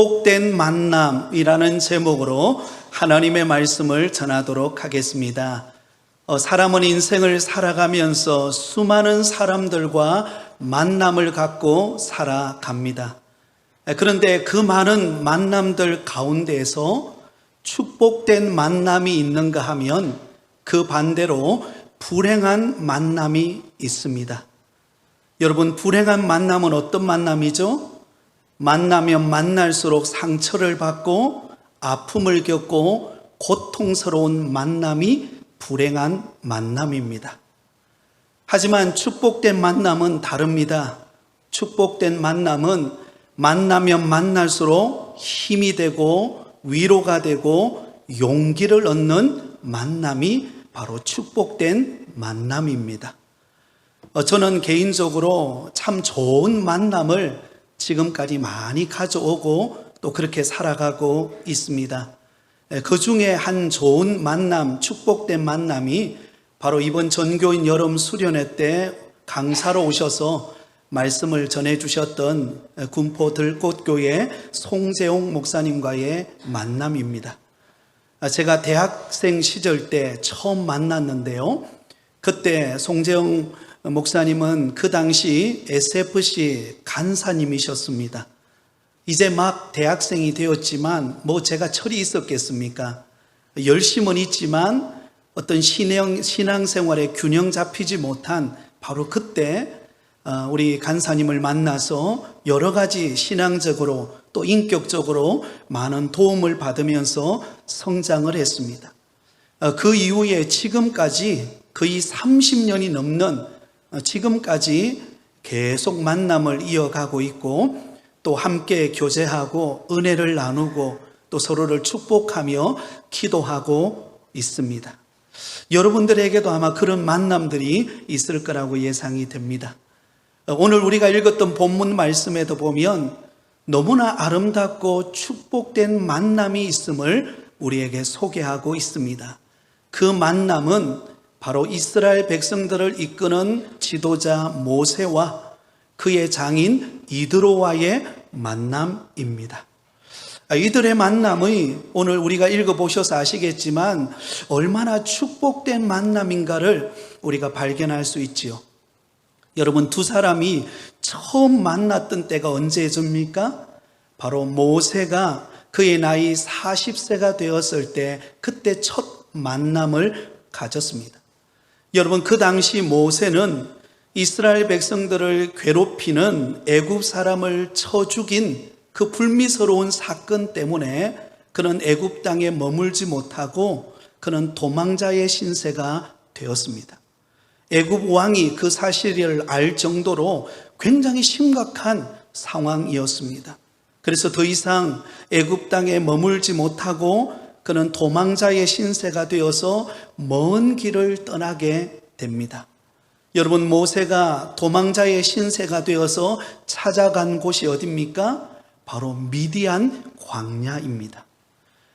축복된 만남이라는 제목으로 하나님의 말씀을 전하도록 하겠습니다. 사람은 인생을 살아가면서 수많은 사람들과 만남을 갖고 살아갑니다. 그런데 그 많은 만남들 가운데에서 축복된 만남이 있는가 하면 그 반대로 불행한 만남이 있습니다. 여러분, 불행한 만남은 어떤 만남이죠? 만나면 만날수록 상처를 받고 아픔을 겪고 고통스러운 만남이 불행한 만남입니다. 하지만 축복된 만남은 다릅니다. 축복된 만남은 만나면 만날수록 힘이 되고 위로가 되고 용기를 얻는 만남이 바로 축복된 만남입니다. 저는 개인적으로 참 좋은 만남을 지금까지 많이 가져오고 또 그렇게 살아가고 있습니다. 그 중에 한 좋은 만남, 축복된 만남이 바로 이번 전교인 여름 수련회 때 강사로 오셔서 말씀을 전해주셨던 군포 들꽃교회 송재용 목사님과의 만남입니다. 제가 대학생 시절 때 처음 만났는데요. 그때 송재용 목사님은 그 당시 SFC 간사님이셨습니다. 이제 막 대학생이 되었지만 제가 철이 있었겠습니까? 열심은 있지만 어떤 신앙생활에 균형 잡히지 못한 바로 그때 우리 간사님을 만나서 여러 가지 신앙적으로 또 인격적으로 많은 도움을 받으면서 성장을 했습니다. 그 이후에 지금까지 거의 30년이 넘는 지금까지 계속 만남을 이어가고 있고 또 함께 교제하고 은혜를 나누고 또 서로를 축복하며 기도하고 있습니다. 여러분들에게도 아마 그런 만남들이 있을 거라고 예상이 됩니다. 오늘 우리가 읽었던 본문 말씀에도 보면 너무나 아름답고 축복된 만남이 있음을 우리에게 소개하고 있습니다. 그 만남은 바로 이스라엘 백성들을 이끄는 지도자 모세와 그의 장인 이드로와의 만남입니다. 이들의 만남이 오늘 우리가 읽어보셔서 아시겠지만 얼마나 축복된 만남인가를 우리가 발견할 수 있지요. 여러분, 두 사람이 처음 만났던 때가 언제입니까? 바로 모세가 그의 나이 40세가 되었을 때 그때 첫 만남을 가졌습니다. 여러분, 그 당시 모세는 이스라엘 백성들을 괴롭히는 애굽 사람을 쳐 죽인 그 불미스러운 사건 때문에 그는 애굽 땅에 머물지 못하고 그는 도망자의 신세가 되었습니다. 애굽 왕이 그 사실을 알 정도로 굉장히 심각한 상황이었습니다. 그래서 더 이상 애굽 땅에 머물지 못하고 그는 도망자의 신세가 되어서 먼 길을 떠나게 됩니다. 여러분, 모세가 도망자의 신세가 되어서 찾아간 곳이 어디입니까? 바로 미디안 광야입니다.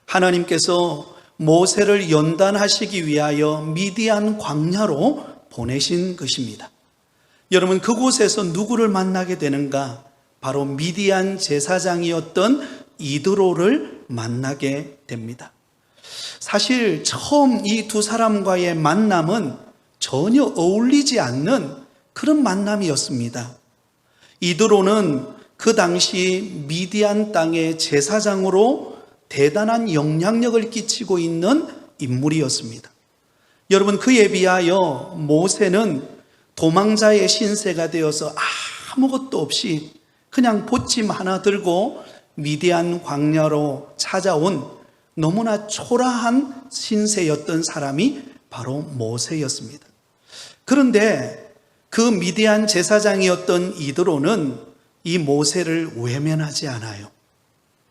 하나님께서 모세를 연단하시기 위하여 미디안 광야로 보내신 것입니다. 여러분, 그곳에서 누구를 만나게 되는가? 바로 미디안 제사장이었던 이드로를 만나게 됩니다. 사실 처음 이 두 사람과의 만남은 전혀 어울리지 않는 그런 만남이었습니다. 이드로는 그 당시 미디안 땅의 제사장으로 대단한 영향력을 끼치고 있는 인물이었습니다. 여러분, 그에 비하여 모세는 도망자의 신세가 되어서 아무것도 없이 그냥 보침 하나 들고 미디안 광야로 찾아온 너무나 초라한 신세였던 사람이 바로 모세였습니다. 그런데 그 미디안 제사장이었던 이드로는 이 모세를 외면하지 않아요.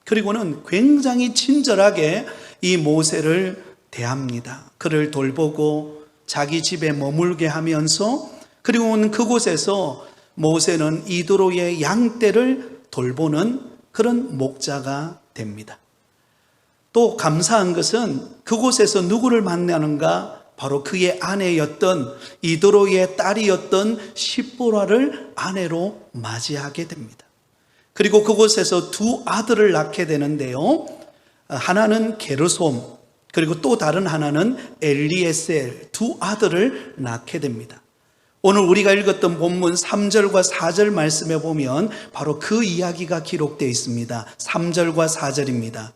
그리고는 굉장히 친절하게 이 모세를 대합니다. 그를 돌보고 자기 집에 머물게 하면서 그리고는 그곳에서 모세는 이드로의 양떼를 돌보는 그런 목자가 됩니다. 또 감사한 것은 그곳에서 누구를 만나는가? 바로 그의 아내였던 이드로의 딸이었던 십보라를 아내로 맞이하게 됩니다. 그리고 그곳에서 두 아들을 낳게 되는데요. 하나는 게르솜, 그리고 또 다른 하나는 엘리에셀, 두 아들을 낳게 됩니다. 오늘 우리가 읽었던 본문 3절과 4절 말씀에 보면 바로 그 이야기가 기록되어 있습니다. 3절과 4절입니다.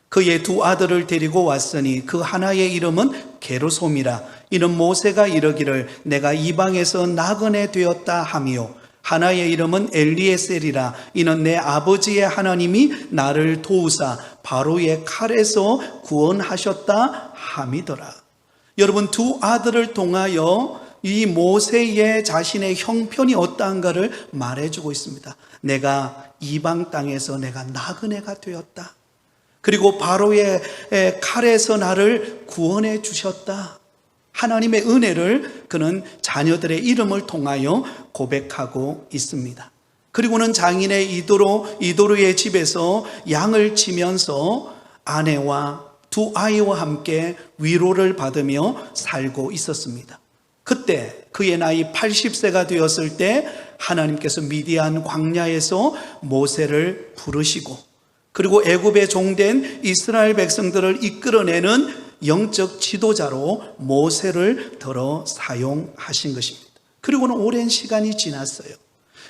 그의 두 아들을 데리고 왔으니 그 하나의 이름은 게르솜이라. 이는 모세가 이르기를 내가 이방에서 나그네 되었다 하며, 하나의 이름은 엘리에셀이라. 이는 내 아버지의 하나님이 나를 도우사 바로의 칼에서 구원하셨다 함이더라. 여러분, 두 아들을 통하여 이 모세의 자신의 형편이 어떠한가를 말해주고 있습니다. 내가 이방 땅에서 내가 나그네가 되었다. 그리고 바로의 칼에서 나를 구원해 주셨다. 하나님의 은혜를 그는 자녀들의 이름을 통하여 고백하고 있습니다. 그리고는 장인의 이도로의 집에서 양을 치면서 아내와 두 아이와 함께 위로를 받으며 살고 있었습니다. 그때 그의 나이 80세가 되었을 때 하나님께서 미디안 광야에서 모세를 부르시고, 그리고 애굽에 종된 이스라엘 백성들을 이끌어내는 영적 지도자로 모세를 들어 사용하신 것입니다. 그리고는 오랜 시간이 지났어요.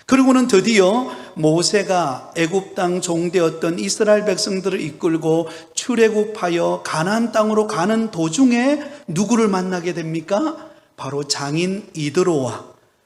그리고는 드디어 모세가 애굽 땅 종되었던 이스라엘 백성들을 이끌고 출애굽하여 가나안 땅으로 가는 도중에 누구를 만나게 됩니까? 바로 장인 이드로와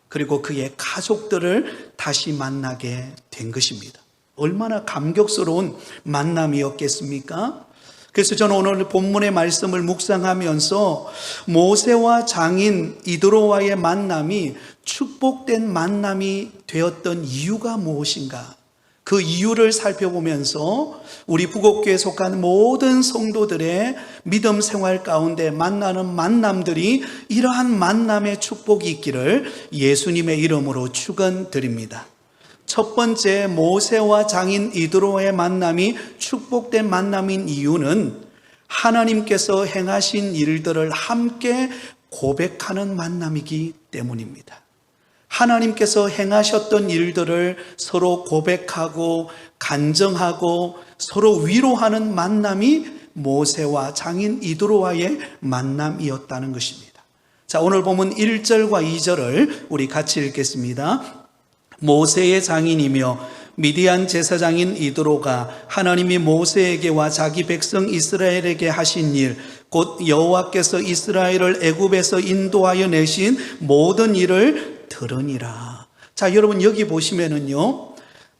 그리고 그의 가족들을 다시 만나게 된 것입니다. 얼마나 감격스러운 만남이었겠습니까? 그래서 저는 오늘 본문의 말씀을 묵상하면서 모세와 장인 이드로와의 만남이 축복된 만남이 되었던 이유가 무엇인가? 그 이유를 살펴보면서 우리 부곡교에 속한 모든 성도들의 믿음 생활 가운데 만나는 만남들이 이러한 만남의 축복이 있기를 예수님의 이름으로 축원드립니다. 첫 번째, 모세와 장인 이드로의 만남이 축복된 만남인 이유는 하나님께서 행하신 일들을 함께 고백하는 만남이기 때문입니다. 하나님께서 행하셨던 일들을 서로 고백하고 간증하고 서로 위로하는 만남이 모세와 장인 이드로와의 만남이었다는 것입니다. 자, 오늘 보면 1절과 2절을 우리 같이 읽겠습니다. 모세의 장인이며 미디안 제사장인 이드로가 하나님이 모세에게와 자기 백성 이스라엘에게 하신 일, 곧 여호와께서 이스라엘을 애굽에서 인도하여 내신 모든 일을 들으니라. 자, 여러분 여기 보시면은요,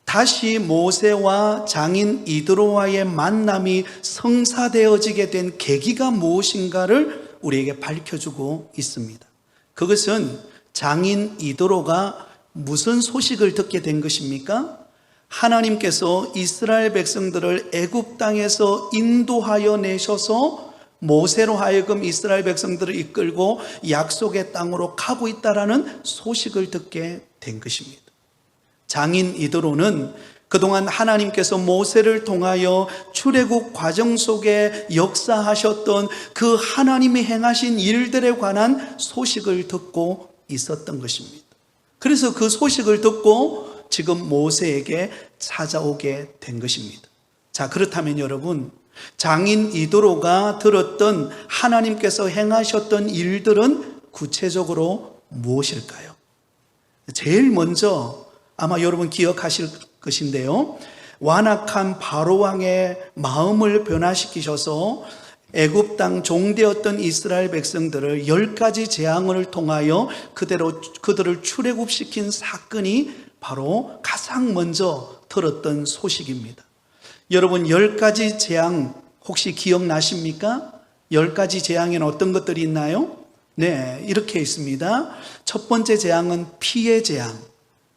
다시 모세와 장인 이드로와의 만남이 성사되어지게 된 계기가 무엇인가를 우리에게 밝혀주고 있습니다. 그것은 장인 이드로가 무슨 소식을 듣게 된 것입니까? 하나님께서 이스라엘 백성들을 애굽 땅에서 인도하여 내셔서 모세로 하여금 이스라엘 백성들을 이끌고 약속의 땅으로 가고 있다라는 소식을 듣게 된 것입니다. 장인 이드로는 그동안 하나님께서 모세를 통하여 출애굽 과정 속에 역사하셨던 그 하나님이 행하신 일들에 관한 소식을 듣고 있었던 것입니다. 그래서 그 소식을 듣고 지금 모세에게 찾아오게 된 것입니다. 자, 그렇다면 여러분, 장인 이드로가 들었던 하나님께서 행하셨던 일들은 구체적으로 무엇일까요? 제일 먼저 아마 여러분 기억하실 것인데요, 완악한 바로왕의 마음을 변화시키셔서 애굽 땅 종되었던 이스라엘 백성들을 10가지 재앙을 통하여 그들을 출애굽시킨 사건이 바로 가장 먼저 들었던 소식입니다. 여러분, 10가지 재앙 혹시 기억나십니까? 10가지 재앙에는 어떤 것들이 있나요? 네, 이렇게 있습니다. 첫 번째 재앙은 피의 재앙,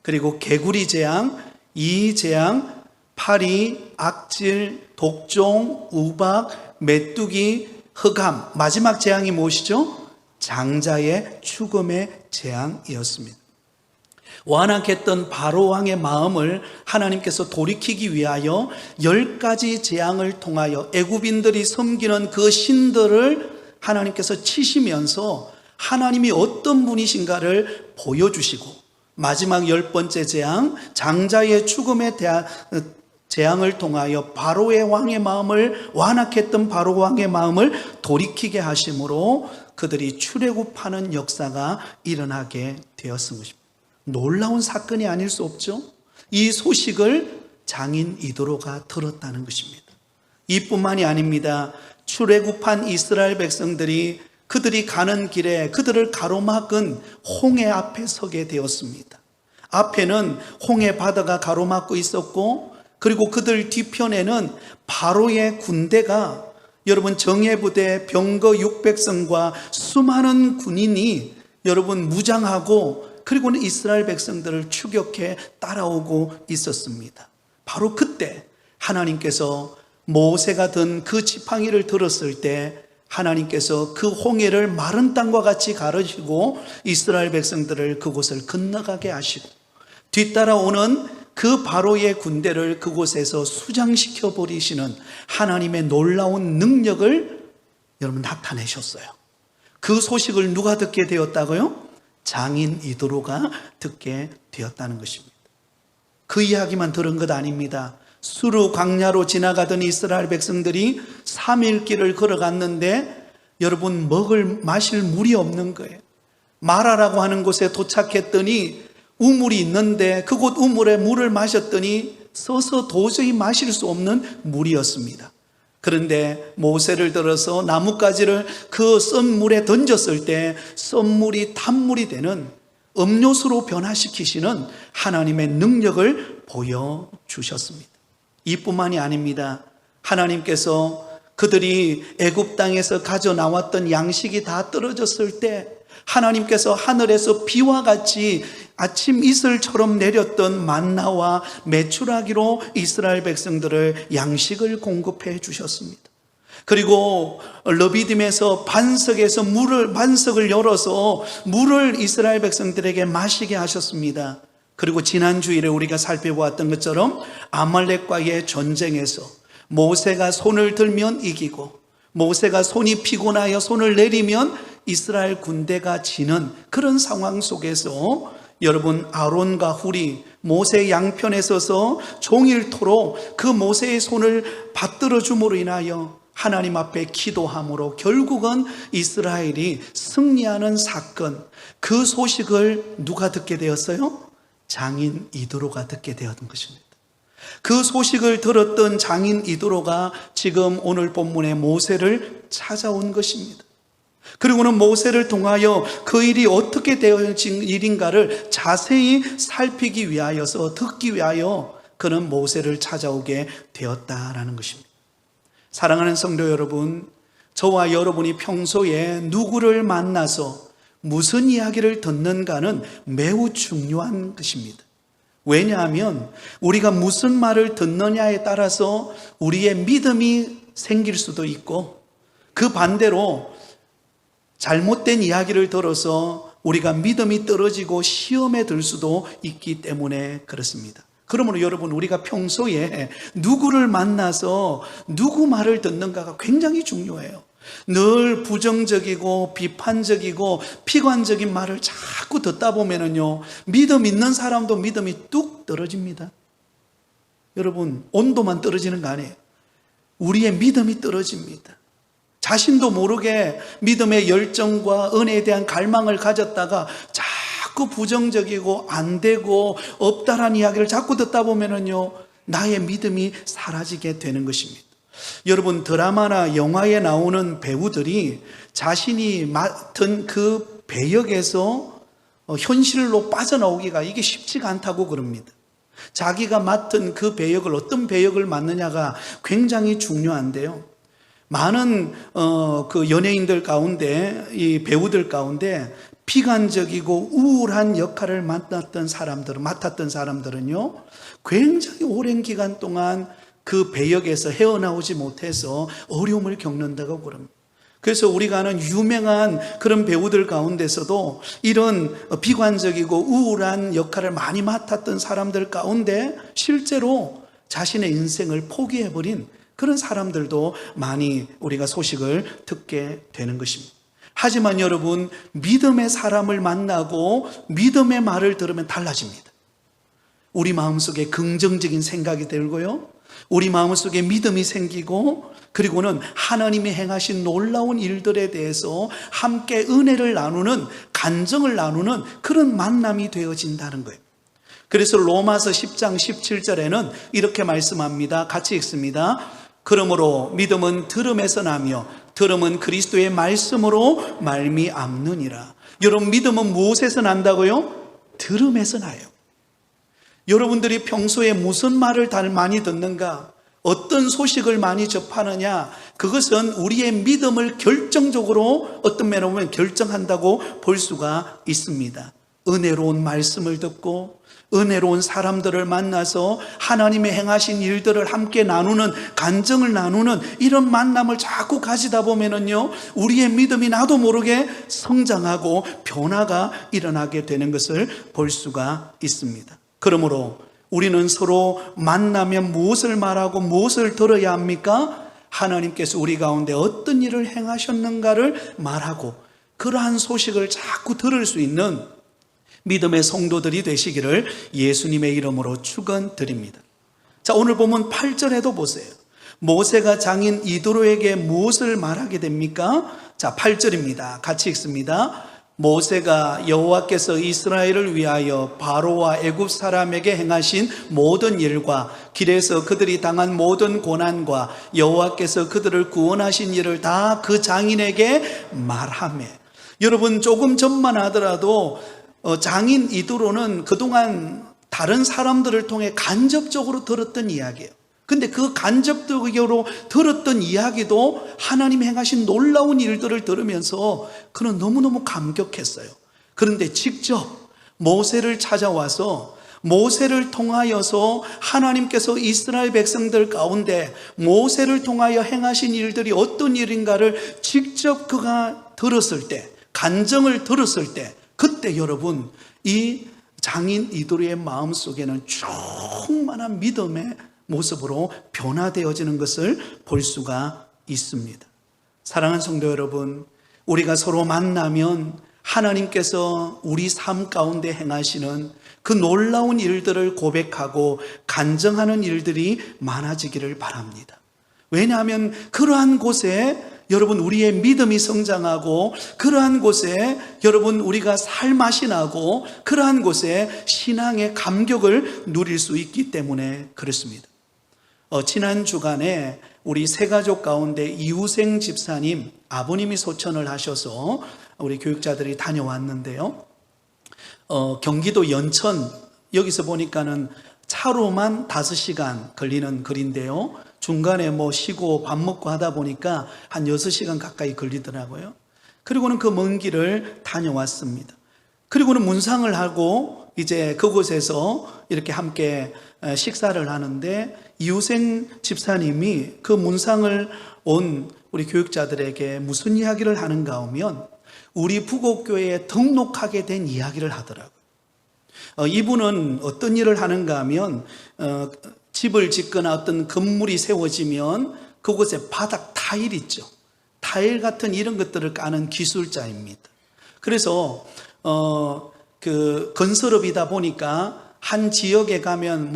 그리고 개구리 재앙, 이의 재앙, 파리, 악질, 독종, 우박, 메뚜기, 흑암, 마지막 재앙이 무엇이죠? 장자의 죽음의 재앙이었습니다. 완악했던 바로왕의 마음을 하나님께서 돌이키기 위하여 10가지 재앙을 통하여 애굽인들이 섬기는 그 신들을 하나님께서 치시면서 하나님이 어떤 분이신가를 보여주시고, 마지막 10번째 재앙, 장자의 죽음에 대한 재앙을 통하여 바로의 왕의 마음을, 완악했던 바로 왕의 마음을 돌이키게 하심으로 그들이 출애굽하는 역사가 일어나게 되었은 것입니다. 놀라운 사건이 아닐 수 없죠. 이 소식을 장인 이도로가 들었다는 것입니다. 이뿐만이 아닙니다. 출애굽한 이스라엘 백성들이 그들이 가는 길에 그들을 가로막은 홍해 앞에 서게 되었습니다. 앞에는 홍해 바다가 가로막고 있었고, 그리고 그들 뒤편에는 바로의 군대가, 여러분, 정예부대 병거 600성과 수많은 군인이 여러분 무장하고, 그리고는 이스라엘 백성들을 추격해 따라오고 있었습니다. 바로 그때 하나님께서 모세가 든 그 지팡이를 들었을 때 하나님께서 그 홍해를 마른 땅과 같이 가르시고 이스라엘 백성들을 그곳을 건너가게 하시고, 뒤따라오는 그 바로의 군대를 그곳에서 수장시켜 버리시는 하나님의 놀라운 능력을 여러분 나타내셨어요. 그 소식을 누가 듣게 되었다고요? 장인 이도로가 듣게 되었다는 것입니다. 그 이야기만 들은 것 아닙니다. 수르 광야로 지나가던 이스라엘 백성들이 3일 길을 걸어갔는데 여러분, 마실 물이 없는 거예요. 마라라고 하는 곳에 도착했더니 우물이 있는데 그곳 우물에 물을 마셨더니 서서 도저히 마실 수 없는 물이었습니다. 그런데 모세를 들어서 나뭇가지를 그 썬물에 던졌을 때 썬물이 단물이 되는 음료수로 변화시키시는 하나님의 능력을 보여주셨습니다. 이뿐만이 아닙니다. 하나님께서 그들이 애굽 땅에서 가져 나왔던 양식이 다 떨어졌을 때 하나님께서 하늘에서 비와 같이 아침 이슬처럼 내렸던 만나와 메추라기로 이스라엘 백성들을 양식을 공급해 주셨습니다. 그리고 르비딤에서 반석을 열어서 물을 이스라엘 백성들에게 마시게 하셨습니다. 그리고 지난 주일에 우리가 살펴보았던 것처럼 아말렉과의 전쟁에서 모세가 손을 들면 이기고, 모세가 손이 피곤하여 손을 내리면 이스라엘 군대가 지는 그런 상황 속에서 여러분, 아론과 훌이 모세의 양편에 서서 종일토록 그 모세의 손을 받들어 줌으로 인하여 하나님 앞에 기도함으로 결국은 이스라엘이 승리하는 사건, 그 소식을 누가 듣게 되었어요? 장인 이도로가 듣게 되었던 것입니다. 그 소식을 들었던 장인 이도로가 지금 오늘 본문의 모세를 찾아온 것입니다. 그리고는 모세를 통하여 그 일이 어떻게 되어진 일인가를 자세히 살피기 위하여서, 듣기 위하여 그는 모세를 찾아오게 되었다라는 것입니다. 사랑하는 성도 여러분, 저와 여러분이 평소에 누구를 만나서 무슨 이야기를 듣는가는 매우 중요한 것입니다. 왜냐하면 우리가 무슨 말을 듣느냐에 따라서 우리의 믿음이 생길 수도 있고, 그 반대로 잘못된 이야기를 들어서 우리가 믿음이 떨어지고 시험에 들 수도 있기 때문에 그렇습니다. 그러므로 여러분, 우리가 평소에 누구를 만나서 누구 말을 듣는가가 굉장히 중요해요. 늘 부정적이고 비판적이고 피관적인 말을 자꾸 듣다 보면은요, 믿음 있는 사람도 믿음이 뚝 떨어집니다. 여러분, 온도만 떨어지는 거 아니에요. 우리의 믿음이 떨어집니다. 자신도 모르게 믿음의 열정과 은혜에 대한 갈망을 가졌다가 자꾸 부정적이고 안 되고 없다라는 이야기를 자꾸 듣다 보면은요, 나의 믿음이 사라지게 되는 것입니다. 여러분, 드라마나 영화에 나오는 배우들이 자신이 맡은 그 배역에서 현실로 빠져나오기가 이게 쉽지가 않다고 그럽니다. 자기가 맡은 그 배역을, 어떤 배역을 맡느냐가 굉장히 중요한데요, 많은 그 연예인들 가운데, 이 배우들 가운데 비관적이고 우울한 역할을 맡았던 사람들은요, 굉장히 오랜 기간 동안 그 배역에서 헤어나오지 못해서 어려움을 겪는다고 그럽니다. 그래서 우리가 아는 유명한 그런 배우들 가운데서도 이런 비관적이고 우울한 역할을 많이 맡았던 사람들 가운데 실제로 자신의 인생을 포기해버린 그런 사람들도 많이 우리가 소식을 듣게 되는 것입니다. 하지만 여러분, 믿음의 사람을 만나고 믿음의 말을 들으면 달라집니다. 우리 마음속에 긍정적인 생각이 들고요, 우리 마음속에 믿음이 생기고, 그리고는 하나님이 행하신 놀라운 일들에 대해서 함께 은혜를 나누는, 간증을 나누는 그런 만남이 되어진다는 거예요. 그래서 로마서 10장 17절에는 이렇게 말씀합니다. 같이 읽습니다. 그러므로 믿음은 들음에서 나며 들음은 그리스도의 말씀으로 말미암느니라. 여러분, 믿음은 무엇에서 난다고요? 들음에서 나요. 여러분들이 평소에 무슨 말을 많이 듣는가, 어떤 소식을 많이 접하느냐, 그것은 우리의 믿음을 결정적으로 어떤 면으로 보면 결정한다고 볼 수가 있습니다. 은혜로운 말씀을 듣고 은혜로운 사람들을 만나서 하나님의 행하신 일들을 함께 나누는, 간증을 나누는 이런 만남을 자꾸 가지다 보면은요, 우리의 믿음이 나도 모르게 성장하고 변화가 일어나게 되는 것을 볼 수가 있습니다. 그러므로 우리는 서로 만나면 무엇을 말하고 무엇을 들어야 합니까? 하나님께서 우리 가운데 어떤 일을 행하셨는가를 말하고 그러한 소식을 자꾸 들을 수 있는 믿음의 성도들이 되시기를 예수님의 이름으로 축원드립니다. 자, 오늘 보면 8절에도 보세요. 모세가 장인 이드로에게 무엇을 말하게 됩니까? 자, 8절입니다. 같이 읽습니다. 모세가 여호와께서 이스라엘을 위하여 바로와 애굽 사람에게 행하신 모든 일과 길에서 그들이 당한 모든 고난과 여호와께서 그들을 구원하신 일을 다 그 장인에게 말하며. 여러분, 조금 전만 하더라도 장인 이드로는 그동안 다른 사람들을 통해 간접적으로 들었던 이야기예요. 근데 그 간접적으로 들었던 이야기도 하나님 행하신 놀라운 일들을 들으면서 그는 너무너무 감격했어요. 그런데 직접 모세를 찾아와서 모세를 통하여서 하나님께서 이스라엘 백성들 가운데 모세를 통하여 행하신 일들이 어떤 일인가를 직접 그가 들었을 때, 간증을 들었을 때, 그때 여러분, 이 장인 이드로의 마음속에는 충만한 믿음의 모습으로 변화되어지는 것을 볼 수가 있습니다. 사랑하는 성도 여러분, 우리가 서로 만나면 하나님께서 우리 삶 가운데 행하시는 그 놀라운 일들을 고백하고 간증하는 일들이 많아지기를 바랍니다. 왜냐하면 그러한 곳에 여러분, 우리의 믿음이 성장하고, 그러한 곳에 여러분, 우리가 살맛이 나고, 그러한 곳에 신앙의 감격을 누릴 수 있기 때문에 그렇습니다. 지난 주간에 우리 세 가족 가운데 이우생 집사님, 아버님이 소천을 하셔서 우리 교육자들이 다녀왔는데요, 경기도 연천, 여기서 보니까는 차로만 5시간 걸리는 거리인데요, 중간에 쉬고 밥 먹고 하다 보니까 한 6시간 가까이 걸리더라고요. 그리고는 그 먼 길을 다녀왔습니다. 그리고는 문상을 하고 이제 그곳에서 이렇게 함께 식사를 하는데, 이우생 집사님이 그 문상을 온 우리 교육자들에게 무슨 이야기를 하는가 하면 우리 부곡교회에 등록하게 된 이야기를 하더라고요. 이분은 어떤 일을 하는가 하면 집을 짓거나 어떤 건물이 세워지면 그곳에 바닥 타일 있죠. 타일 같은 이런 것들을 까는 기술자입니다. 그래서 그 건설업이다 보니까 한 지역에 가면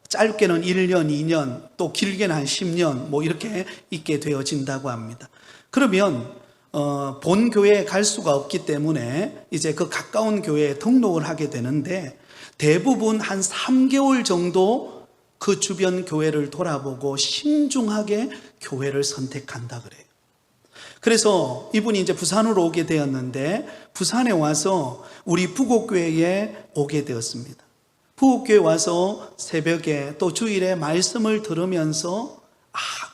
짧게는 1년, 2년, 또 길게는 한 10년 이렇게 있게 되어진다고 합니다. 그러면 본 교회에 갈 수가 없기 때문에 이제 그 가까운 교회에 등록을 하게 되는데, 대부분 한 3개월 정도 그 주변 교회를 돌아보고 신중하게 교회를 선택한다 그래요. 그래서 이분이 이제 부산으로 오게 되었는데, 부산에 와서 우리 부곡교회에 오게 되었습니다. 부곡교회 와서 새벽에 또 주일에 말씀을 들으면서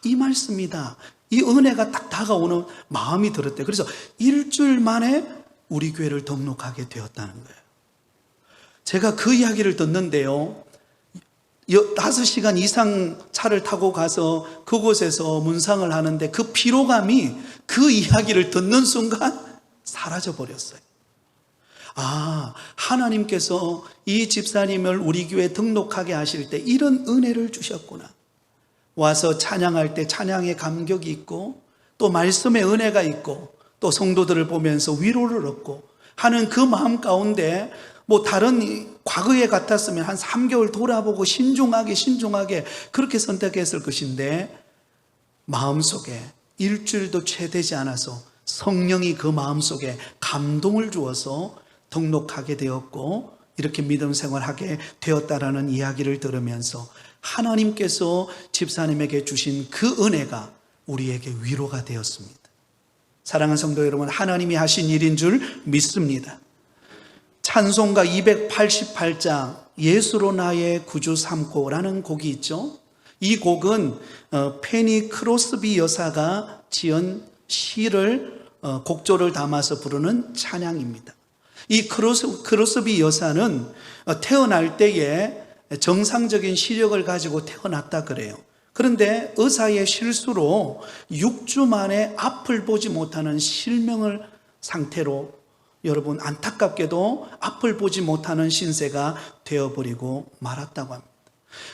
이 말씀이다, 이 은혜가 딱 다가오는 마음이 들었대요. 그래서 일주일 만에 우리 교회를 등록하게 되었다는 거예요. 제가 그 이야기를 듣는데요, 5시간 이상 차를 타고 가서 그곳에서 문상을 하는데 그 피로감이 그 이야기를 듣는 순간 사라져 버렸어요. 하나님께서 이 집사님을 우리 교회에 등록하게 하실 때 이런 은혜를 주셨구나. 와서 찬양할 때 찬양의 감격이 있고, 또 말씀의 은혜가 있고, 또 성도들을 보면서 위로를 얻고 하는 그 마음 가운데 다른 과거에 같았으면 한 3개월 돌아보고 신중하게 그렇게 선택했을 것인데 마음속에 일주일도 채 되지 않아서 성령이 그 마음속에 감동을 주어서 등록하게 되었고 이렇게 믿음 생활하게 되었다라는 이야기를 들으면서 하나님께서 집사님에게 주신 그 은혜가 우리에게 위로가 되었습니다. 사랑하는 성도 여러분, 하나님이 하신 일인 줄 믿습니다. 찬송가 288장 예수로 나의 구주 삼고라는 곡이 있죠. 이 곡은 페니 크로스비 여사가 지은 시를 곡조를 담아서 부르는 찬양입니다. 이 크로스비 여사는 태어날 때에 정상적인 시력을 가지고 태어났다 그래요. 그런데 의사의 실수로 6주 만에 앞을 보지 못하는 실명을 상태로 여러분 안타깝게도 앞을 보지 못하는 신세가 되어버리고 말았다고 합니다.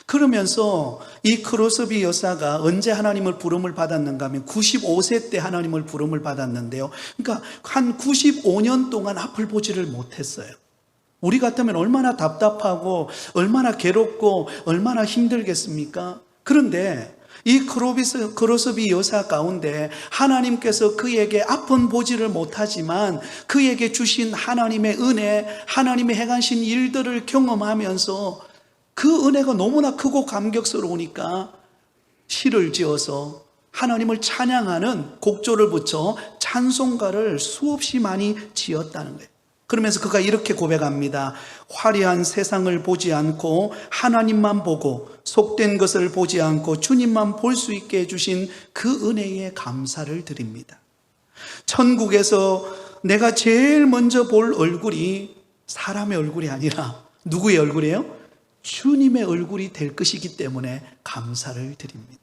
그러면서 이 크로스비 여사가 언제 하나님을 부름을 받았는가 하면 95세 때 하나님을 부름을 받았는데요. 그러니까 한 95년 동안 앞을 보지를 못했어요. 우리 같으면 얼마나 답답하고 얼마나 괴롭고 얼마나 힘들겠습니까? 그런데 이 크로스비 여사 가운데 하나님께서 그에게 앞은 보지를 못하지만 그에게 주신 하나님의 은혜, 하나님의 행하신 일들을 경험하면서 그 은혜가 너무나 크고 감격스러우니까 시를 지어서 하나님을 찬양하는 곡조를 붙여 찬송가를 수없이 많이 지었다는 거예요. 그러면서 그가 이렇게 고백합니다. 화려한 세상을 보지 않고 하나님만 보고 속된 것을 보지 않고 주님만 볼 수 있게 해주신 그 은혜에 감사를 드립니다. 천국에서 내가 제일 먼저 볼 얼굴이 사람의 얼굴이 아니라 누구의 얼굴이에요? 주님의 얼굴이 될 것이기 때문에 감사를 드립니다.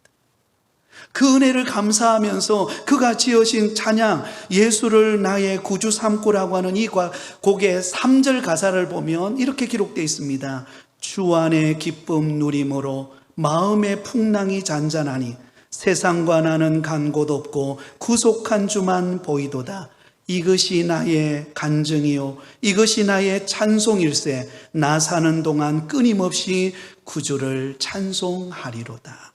그 은혜를 감사하면서 그가 지으신 찬양 예수를 나의 구주 삼고라고 하는 이 곡의 3절 가사를 보면 이렇게 기록되어 있습니다. 주 안에 기쁨 누림으로 마음의 풍랑이 잔잔하니 세상과 나는 간 곳 없고 구속한 주만 보이도다. 이것이 나의 간증이요 이것이 나의 찬송일세. 나 사는 동안 끊임없이 구주를 찬송하리로다.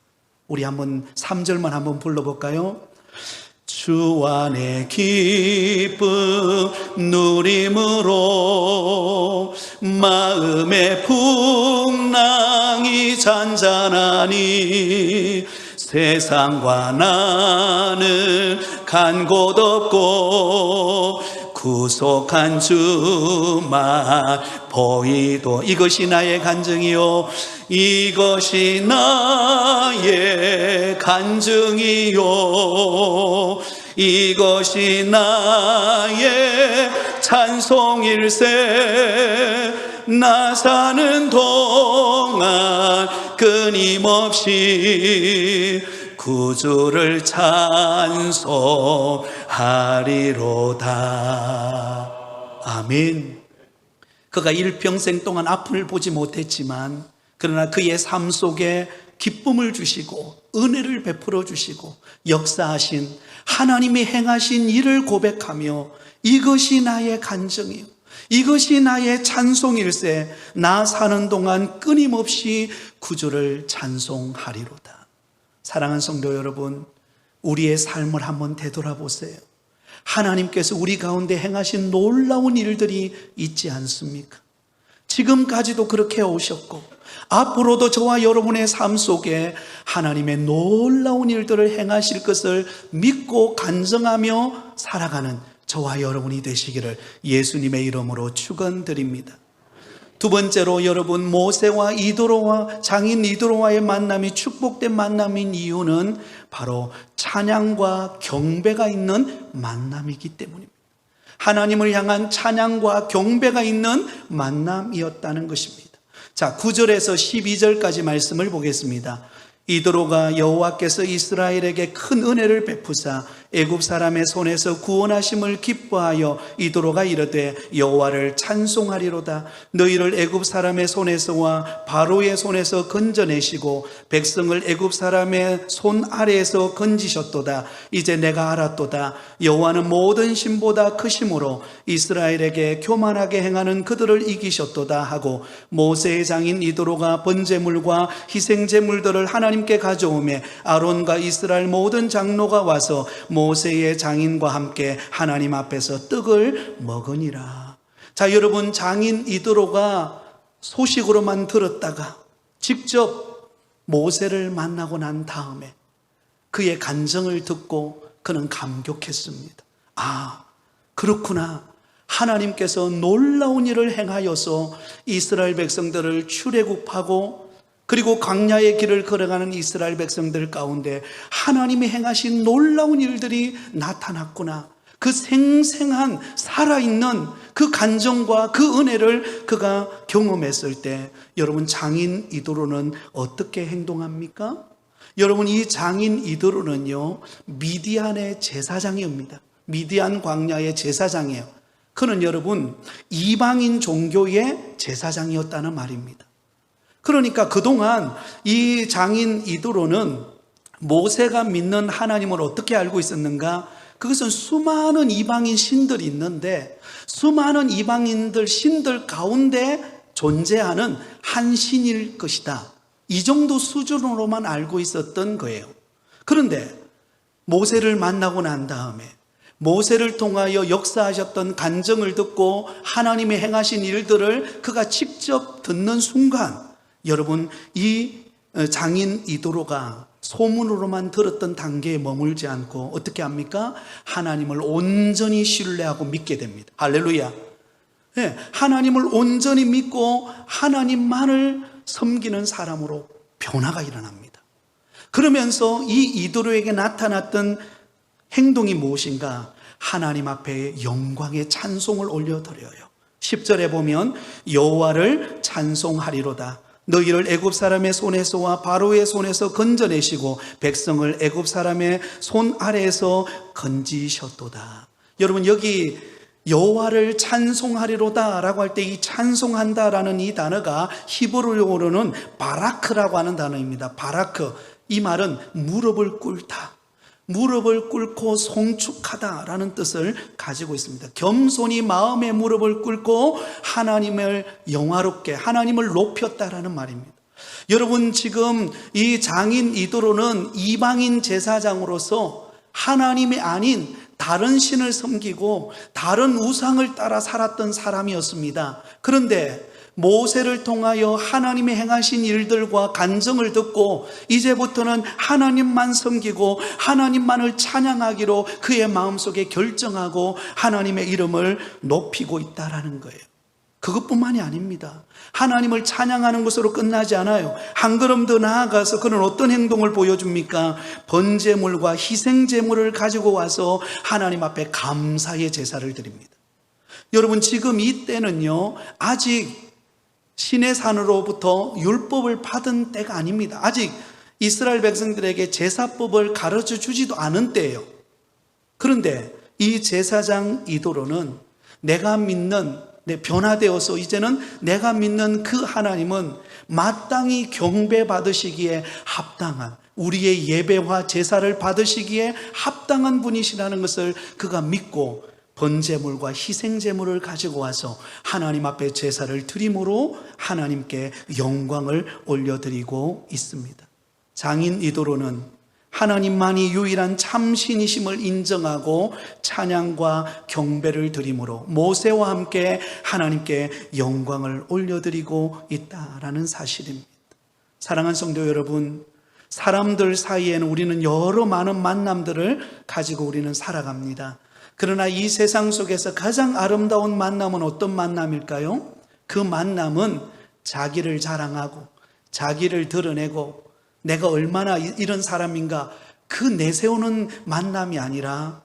우리 한번 3절만 한번 불러볼까요? 주 안에 기쁨 누림으로 마음의 풍랑이 잔잔하니 세상과 나는 간 곳 없고 구속한 주만 보이도. 이것이 나의 간증이요 이것이 나의 간증이요 이것이 나의 찬송일세. 나 사는 동안 끊임없이 구주를 찬송하리로다. 아멘. 그가 일평생 동안 앞을 보지 못했지만 그러나 그의 삶 속에 기쁨을 주시고 은혜를 베풀어 주시고 역사하신 하나님이 행하신 일을 고백하며 이것이 나의 간증이요 이것이 나의 찬송일세. 나 사는 동안 끊임없이 구주를 찬송하리로다. 사랑하는 성도 여러분, 우리의 삶을 한번 되돌아보세요. 하나님께서 우리 가운데 행하신 놀라운 일들이 있지 않습니까? 지금까지도 그렇게 오셨고 앞으로도 저와 여러분의 삶 속에 하나님의 놀라운 일들을 행하실 것을 믿고 간증하며 살아가는 저와 여러분이 되시기를 예수님의 이름으로 축원드립니다. 두 번째로 여러분, 모세와 장인 이도로와의 만남이 축복된 만남인 이유는 바로 찬양과 경배가 있는 만남이기 때문입니다. 하나님을 향한 찬양과 경배가 있는 만남이었다는 것입니다. 자, 9절에서 12절까지 말씀을 보겠습니다. 이드로가 여호와께서 이스라엘에게 큰 은혜를 베푸사 애굽 사람의 손에서 구원하심을 기뻐하여 이드로가 이르되 여호와를 찬송하리로다. 너희를 애굽 사람의 손에서와 바로의 손에서 건져내시고 백성을 애굽 사람의 손 아래에서 건지셨도다. 이제 내가 알았도다. 여호와는 모든 신보다 크심으로 이스라엘에게 교만하게 행하는 그들을 이기셨도다 하고 모세의 장인 이드로가 번제물과 희생제물들을 하나님께 가져오매 아론과 이스라엘 모든 장로가 와서 모세의 장인과 함께 하나님 앞에서 떡을 먹으니라. 자, 여러분, 장인 이드로가 소식으로만 들었다가 직접 모세를 만나고 난 다음에 그의 간증을 듣고 그는 감격했습니다. 아, 그렇구나. 하나님께서 놀라운 일을 행하여서 이스라엘 백성들을 출애굽하고 그리고 광야의 길을 걸어가는 이스라엘 백성들 가운데 하나님이 행하신 놀라운 일들이 나타났구나. 그 생생한 살아있는 그 간정과 그 은혜를 그가 경험했을 때 여러분, 장인 이드로는 어떻게 행동합니까? 여러분, 이 장인 이드로는요, 미디안의 제사장입니다. 미디안 광야의 제사장이에요. 그는 여러분, 이방인 종교의 제사장이었다는 말입니다. 그러니까 그동안 이 장인 이드로는 모세가 믿는 하나님을 어떻게 알고 있었는가? 그것은 수많은 이방인 신들이 있는데 수많은 이방인들 신들 가운데 존재하는 한 신일 것이다. 이 정도 수준으로만 알고 있었던 거예요. 그런데 모세를 만나고 난 다음에 모세를 통하여 역사하셨던 간증을 듣고 하나님이 행하신 일들을 그가 직접 듣는 순간 여러분, 이 장인 이드로가 소문으로만 들었던 단계에 머물지 않고 어떻게 합니까? 하나님을 온전히 신뢰하고 믿게 됩니다. 할렐루야. 네, 하나님을 온전히 믿고 하나님만을 섬기는 사람으로 변화가 일어납니다. 그러면서 이 이드로에게 나타났던 행동이 무엇인가? 하나님 앞에 영광의 찬송을 올려드려요. 10절에 보면 여호와를 찬송하리로다. 너희를 애굽 사람의 손에서와 바로의 손에서 건져내시고 백성을 애굽 사람의 손 아래에서 건지셨도다. 여러분, 여기 여호와를 찬송하리로다 라고 할 때 이 찬송한다라는 이 단어가 히브리어로는 바라크라고 하는 단어입니다. 바라크, 이 말은 무릎을 꿇다, 무릎을 꿇고 송축하다라는 뜻을 가지고 있습니다. 겸손히 마음의 무릎을 꿇고 하나님을 영화롭게, 하나님을 높였다라는 말입니다. 여러분, 지금 이 장인 이드로는 이방인 제사장으로서 하나님이 아닌 다른 신을 섬기고 다른 우상을 따라 살았던 사람이었습니다. 그런데 모세를 통하여 하나님이 행하신 일들과 간증을 듣고 이제부터는 하나님만 섬기고 하나님만을 찬양하기로 그의 마음속에 결정하고 하나님의 이름을 높이고 있다라는 거예요. 그것뿐만이 아닙니다. 하나님을 찬양하는 것으로 끝나지 않아요. 한 걸음 더 나아가서 그는 어떤 행동을 보여줍니까? 번제물과 희생제물을 가지고 와서 하나님 앞에 감사의 제사를 드립니다. 여러분, 지금 이때는요, 아직 신의 산으로부터 율법을 받은 때가 아닙니다. 아직 이스라엘 백성들에게 제사법을 가르쳐 주지도 않은 때예요. 그런데 이 제사장 이드로는 내가 믿는, 변화되어서 이제는 내가 믿는 그 하나님은 마땅히 경배받으시기에 합당한, 우리의 예배와 제사를 받으시기에 합당한 분이시라는 것을 그가 믿고 번제물과 희생제물을 가지고 와서 하나님 앞에 제사를 드림으로 하나님께 영광을 올려드리고 있습니다. 장인 이드로는 하나님만이 유일한 참신이심을 인정하고 찬양과 경배를 드림으로 모세와 함께 하나님께 영광을 올려드리고 있다라는 사실입니다. 사랑하는 성도 여러분, 사람들 사이에는 우리는 여러 많은 만남들을 가지고 우리는 살아갑니다. 그러나 이 세상 속에서 가장 아름다운 만남은 어떤 만남일까요? 그 만남은 자기를 자랑하고 자기를 드러내고 내가 얼마나 이런 사람인가 그 내세우는 만남이 아니라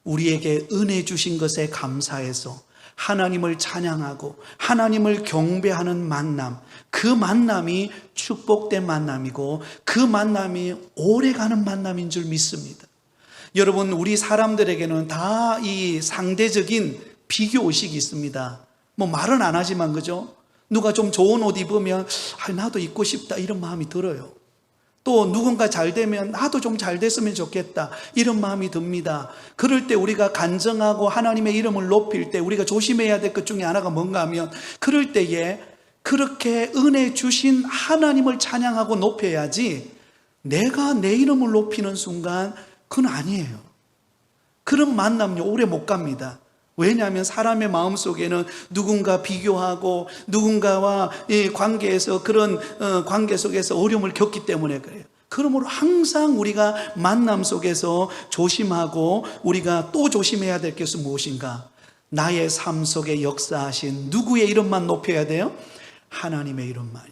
우리에게 은혜 주신 것에 감사해서 하나님을 찬양하고 하나님을 경배하는 만남, 그 만남이 축복된 만남이고 그 만남이 오래가는 만남인 줄 믿습니다. 여러분, 우리 사람들에게는 다 이 상대적인 비교의식이 있습니다. 뭐 말은 안 하지만, 그죠? 누가 좀 좋은 옷 입으면 나도 입고 싶다 이런 마음이 들어요. 또 누군가 잘 되면 나도 좀 잘 됐으면 좋겠다 이런 마음이 듭니다. 그럴 때 우리가 간증하고 하나님의 이름을 높일 때 우리가 조심해야 될 것 중에 하나가 뭔가 하면, 그럴 때에 그렇게 은혜 주신 하나님을 찬양하고 높여야지 내가 내 이름을 높이는 순간 그건 아니에요. 그런 만남요 오래 못 갑니다. 왜냐하면 사람의 마음속에는 누군가 비교하고 누군가와 관계에서 그런 관계 속에서 어려움을 겪기 때문에 그래요. 그러므로 항상 우리가 만남 속에서 조심하고 우리가 또 조심해야 될 것은 무엇인가? 나의 삶 속에 역사하신 누구의 이름만 높여야 돼요? 하나님의 이름만이,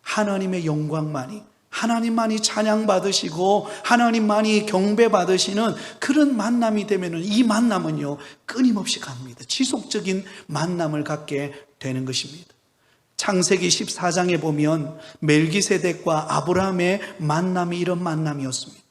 하나님의 영광만이, 하나님만이 찬양받으시고 하나님만이 경배받으시는 그런 만남이 되면 이 만남은요 끊임없이 갑니다. 지속적인 만남을 갖게 되는 것입니다. 창세기 14장에 보면 멜기세덱과 아브라함의 만남이 이런 만남이었습니다.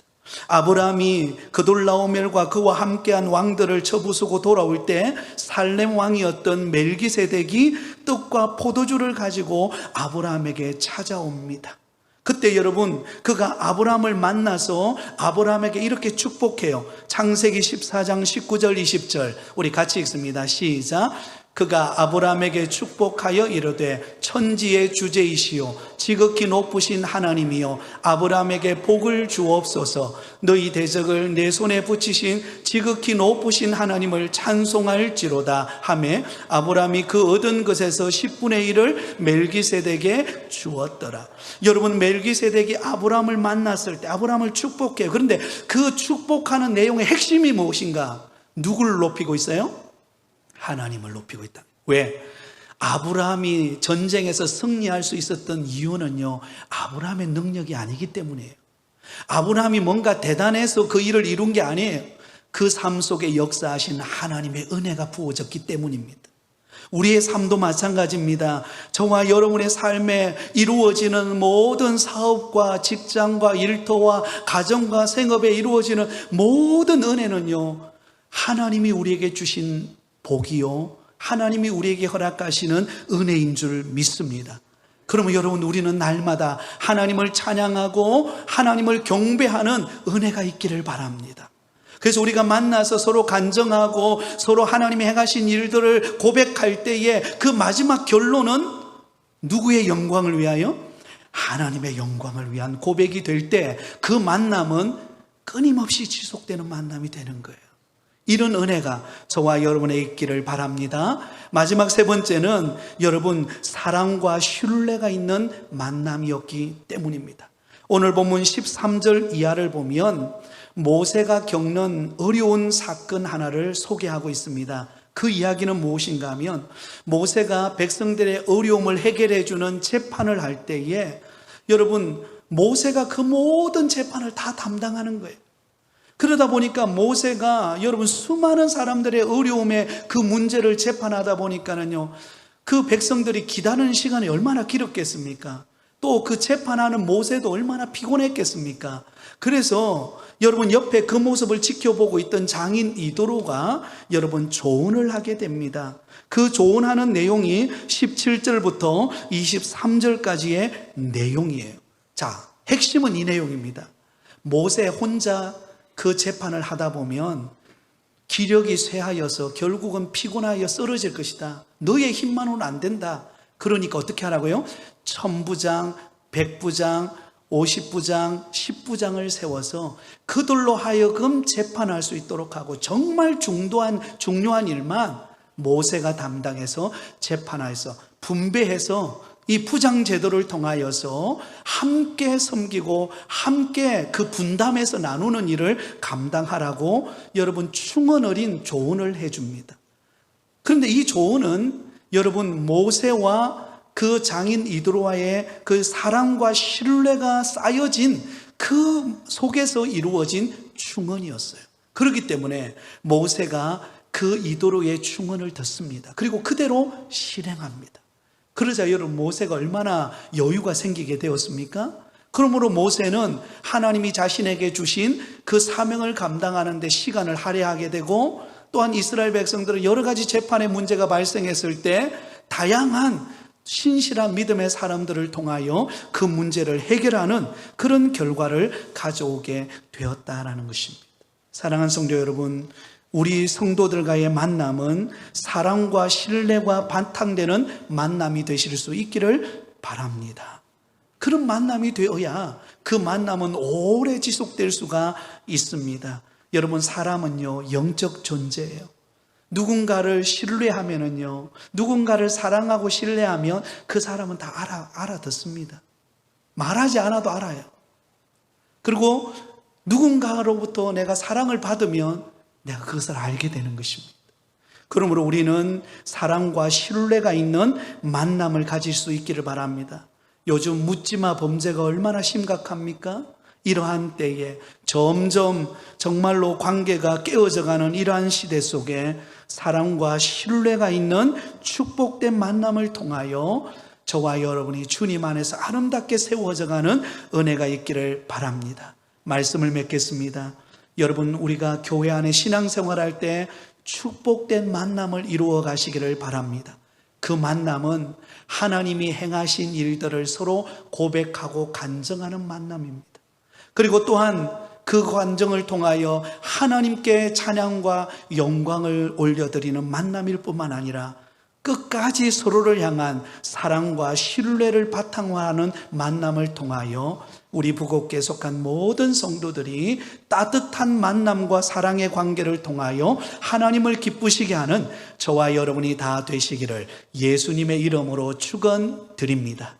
아브라함이 그돌라오멜과 그와 함께한 왕들을 쳐부수고 돌아올 때 살렘 왕이었던 멜기세덱이 떡과 포도주를 가지고 아브라함에게 찾아옵니다. 그때 여러분, 그가 아브라함을 만나서 아브라함에게 이렇게 축복해요. 창세기 14장 19절 20절 우리 같이 읽습니다. 시작. 그가 아브라함에게 축복하여 이르되 천지의 주제이시오 지극히 높으신 하나님이여 아브라함에게 복을 주옵소서. 너희 대적을 내 손에 붙이신 지극히 높으신 하나님을 찬송할지로다 하매 아브라함이 그 얻은 것에서 10분의 1을 멜기세덱에게 주었더라. 여러분, 멜기세덱이 아브라함을 만났을 때 아브라함을 축복해요. 그런데 그 축복하는 내용의 핵심이 무엇인가? 누구를 높이고 있어요? 하나님을 높이고 있다. 왜? 아브라함이 전쟁에서 승리할 수 있었던 이유는요 아브라함의 능력이 아니기 때문이에요. 아브라함이 뭔가 대단해서 그 일을 이룬 게 아니에요. 그 삶 속에 역사하신 하나님의 은혜가 부어졌기 때문입니다. 우리의 삶도 마찬가지입니다. 저와 여러분의 삶에 이루어지는 모든 사업과 직장과 일터와 가정과 생업에 이루어지는 모든 은혜는요 하나님이 우리에게 주신 복이요 하나님이 우리에게 허락하시는 은혜인 줄 믿습니다. 그러면 여러분, 우리는 날마다 하나님을 찬양하고 하나님을 경배하는 은혜가 있기를 바랍니다. 그래서 우리가 만나서 서로 간증하고 서로 하나님이 행하신 일들을 고백할 때에 그 마지막 결론은 누구의 영광을 위하여? 하나님의 영광을 위한 고백이 될 때 그 만남은 끊임없이 지속되는 만남이 되는 거예요. 이런 은혜가 저와 여러분의 있기를 바랍니다. 마지막 세 번째는 여러분, 사랑과 신뢰가 있는 만남이었기 때문입니다. 오늘 본문 13절 이하를 보면 모세가 겪는 어려운 사건 하나를 소개하고 있습니다. 그 이야기는 무엇인가 하면 모세가 백성들의 어려움을 해결해 주는 재판을 할 때에 여러분, 모세가 그 모든 재판을 다 담당하는 거예요. 그러다 보니까 모세가 여러분 수많은 사람들의 어려움에 그 문제를 재판하다 보니까는요 그 백성들이 기다리는 시간이 얼마나 길었겠습니까? 또 그 재판하는 모세도 얼마나 피곤했겠습니까? 그래서 여러분 옆에 그 모습을 지켜보고 있던 장인 이도로가 여러분 조언을 하게 됩니다. 그 조언하는 내용이 17절부터 23절까지의 내용이에요. 자, 핵심은 이 내용입니다. 모세 혼자 그 재판을 하다 보면 기력이 쇠하여서 결국은 피곤하여 쓰러질 것이다. 너의 힘만으로는 안 된다. 그러니까 어떻게 하라고요? 1000부장, 100부장, 50부장, 10부장을 세워서 그들로 하여금 재판할 수 있도록 하고 정말 중요한 일만 모세가 담당해서 재판해서 분배해서 이 부장 제도를 통하여서 함께 섬기고 함께 그 분담해서 나누는 일을 감당하라고 여러분 충원 어린 조언을 해줍니다. 그런데 이 조언은 여러분 모세와 그 장인 이드로와의 그 사랑과 신뢰가 쌓여진 그 속에서 이루어진 충언이었어요. 그렇기 때문에 모세가 그 이도로의 충언을 듣습니다. 그리고 그대로 실행합니다. 그러자 여러분 모세가 얼마나 여유가 생기게 되었습니까? 그러므로 모세는 하나님이 자신에게 주신 그 사명을 감당하는 데 시간을 할애하게 되고, 또한 이스라엘 백성들은 여러 가지 재판의 문제가 발생했을 때 다양한 신실한 믿음의 사람들을 통하여 그 문제를 해결하는 그런 결과를 가져오게 되었다라는 것입니다. 사랑하는 성도 여러분, 우리 성도들과의 만남은 사랑과 신뢰가 바탕되는 만남이 되실 수 있기를 바랍니다. 그런 만남이 되어야 그 만남은 오래 지속될 수가 있습니다. 여러분, 사람은요, 영적 존재예요. 누군가를 신뢰하면은요, 누군가를 사랑하고 신뢰하면 그 사람은 다 알아듣습니다. 말하지 않아도 알아요. 그리고 누군가로부터 내가 사랑을 받으면 내가 그것을 알게 되는 것입니다. 그러므로 우리는 사랑과 신뢰가 있는 만남을 가질 수 있기를 바랍니다. 요즘 묻지마 범죄가 얼마나 심각합니까? 이러한 때에 점점 정말로 관계가 깨어져가는 이러한 시대 속에 사랑과 신뢰가 있는 축복된 만남을 통하여 저와 여러분이 주님 안에서 아름답게 세워져가는 은혜가 있기를 바랍니다. 말씀을 맺겠습니다. 여러분, 우리가 교회 안에 신앙생활할 때 축복된 만남을 이루어 가시기를 바랍니다. 그 만남은 하나님이 행하신 일들을 서로 고백하고 간증하는 만남입니다. 그리고 또한 그 간증을 통하여 하나님께 찬양과 영광을 올려드리는 만남일 뿐만 아니라 끝까지 서로를 향한 사랑과 신뢰를 바탕으로 하는 만남을 통하여 우리 부곡교에 속한 모든 성도들이 따뜻한 만남과 사랑의 관계를 통하여 하나님을 기쁘시게 하는 저와 여러분이 다 되시기를 예수님의 이름으로 축원드립니다.